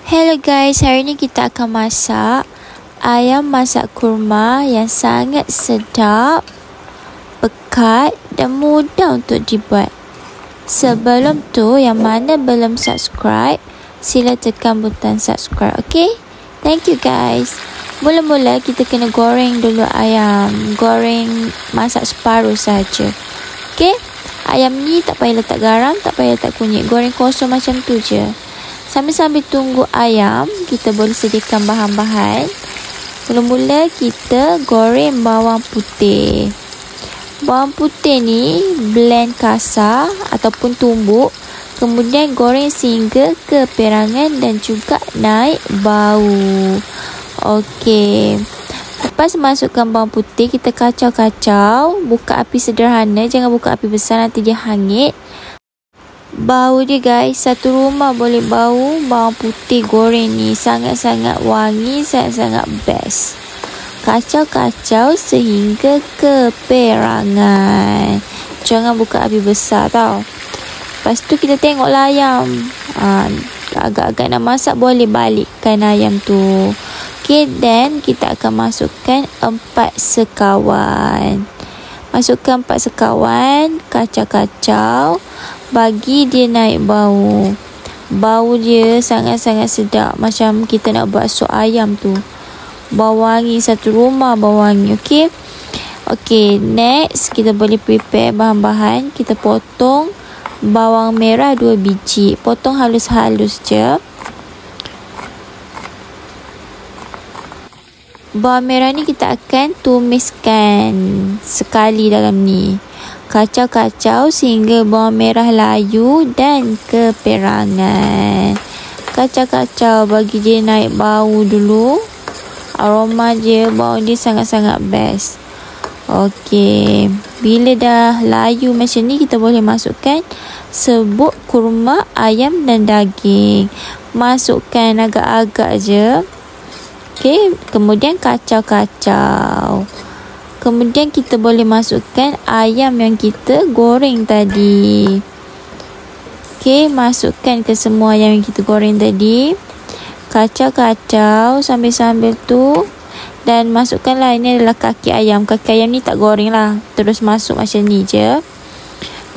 Hello guys, hari ni kita akan masak ayam masak kurma yang sangat sedap, pekat dan mudah untuk dibuat. Sebelum tu, yang mana belum subscribe, sila tekan butang subscribe, okay? Thank you guys. Mula-mula kita kena goreng dulu ayam. Goreng masak separuh saja. Okay? Ayam ni tak payah letak garam, tak payah letak kunyit. Goreng kosong macam tu je. Sambil-sambil tunggu ayam, kita boleh sediakan bahan-bahan. Mula-mula kita goreng bawang putih. Bawang putih ni blend kasar ataupun tumbuk. Kemudian goreng sehingga keperangan dan juga naik bau. Okey. Lepas masukkan bawang putih, kita kacau-kacau. Buka api sederhana, jangan buka api besar, nanti dia hangit. Bau dia guys, satu rumah boleh bau bawang putih goreng ni. Sangat-sangat wangi, sangat-sangat best. Kacau-kacau sehingga keperangan. Jangan buka api besar tau. Lepas tu kita tengoklah ayam. Agak-agak nak masak, boleh balikkan ayam tu. Okay, then kita akan masukkan 4 sekawan. Masukkan 4 sekawan, kacau-kacau. Bagi dia naik bau. Bau dia sangat-sangat sedap. Macam kita nak buat sup ayam tu. Bau wangi, satu rumah bau wangi. Okay. Okay, next kita boleh prepare bahan-bahan. Kita potong bawang merah 2 biji. Potong halus-halus je. Bawang merah ni kita akan tumiskan sekali dalam ni. Kacau-kacau sehingga bawang merah layu dan keperangan. Kacau-kacau bagi dia naik bau dulu. Aroma dia, bau dia sangat-sangat best. Okey, bila dah layu macam ni, kita boleh masukkan serbuk kurma ayam dan daging. Masukkan agak-agak je. Okey, kemudian kacau-kacau. Kemudian kita boleh masukkan ayam yang kita goreng tadi. Okey, masukkan ke semua ayam yang kita goreng tadi. Kacau-kacau sambil-sambil tu. Dan masukkanlah, ini adalah kaki ayam. Kaki ayam ni tak goreng lah. Terus masuk macam ni je.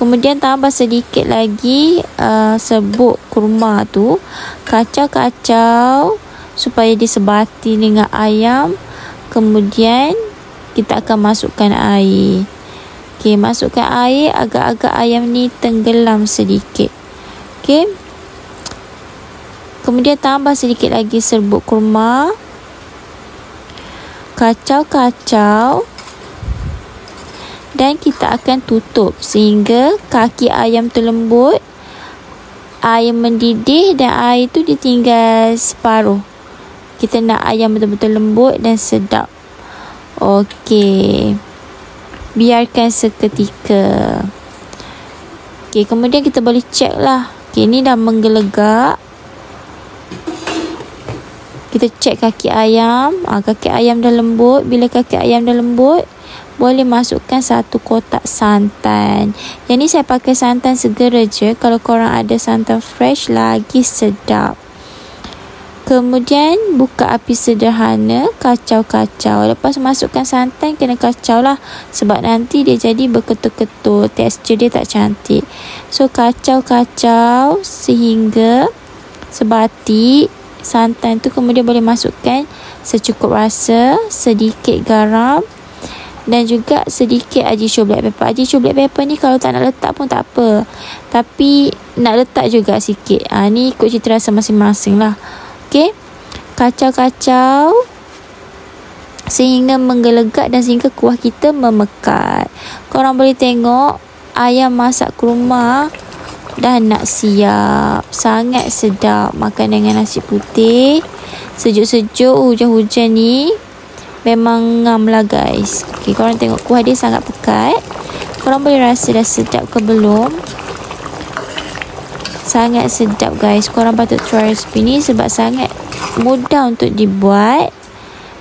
Kemudian tambah sedikit lagi serbuk kurma tu. Kacau-kacau supaya dia sebati dengan ayam. Kemudian kita akan masukkan air. Okey, masukkan air agak-agak ayam ni tenggelam sedikit. Okey. Kemudian tambah sedikit lagi serbuk kurma. Kacau-kacau. Dan kita akan tutup sehingga kaki ayam tu lembut. Air mendidih dan air tu ditinggal separuh. Kita nak ayam betul-betul lembut dan sedap. Okey. Biarkan seketika. Okey, kemudian kita boleh check lah. Okey, ni dah menggelegak. Kita check kaki ayam. Kaki ayam dah lembut. Bila kaki ayam dah lembut, boleh masukkan 1 kotak santan. Yang ni saya pakai santan segera je. Kalau korang ada santan fresh, lagi sedap. Kemudian buka api sederhana, kacau-kacau. Lepas masukkan santan, kena kacau lah. Sebab nanti dia jadi berketul-ketul. Tekstur dia tak cantik. So kacau-kacau sehingga sebati santan tu. Kemudian boleh masukkan secukup rasa, sedikit garam dan juga sedikit Ajinomoto black pepper. Ajinomoto black pepper ni kalau tak nak letak pun tak apa. Tapi nak letak juga sikit. Ni ikut cita rasa masing-masing lah. Okey, kacau-kacau sehingga menggelegak dan sehingga kuah kita memekat. Korang boleh tengok ayam masak kurma dah nak siap. Sangat sedap makan dengan nasi putih. Sejuk-sejuk hujan-hujan ni memang ngam lah guys. Okey, korang tengok kuah dia sangat pekat. Korang boleh rasa dah sedap ke belum? Sangat sedap guys. Korang patut try resipi ni sebab sangat mudah untuk dibuat,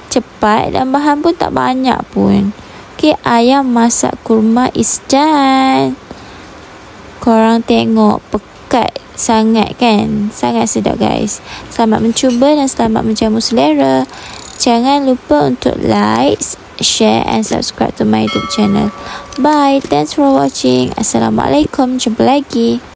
cepat dan bahan pun tak banyak pun. Okey, ayam masak kurma is done. Korang tengok pekat sangat kan. Sangat sedap guys. Selamat mencuba dan selamat menjamu selera. Jangan lupa untuk like, share and subscribe to my YouTube channel. Bye. Thanks for watching. Assalamualaikum. Jumpa lagi.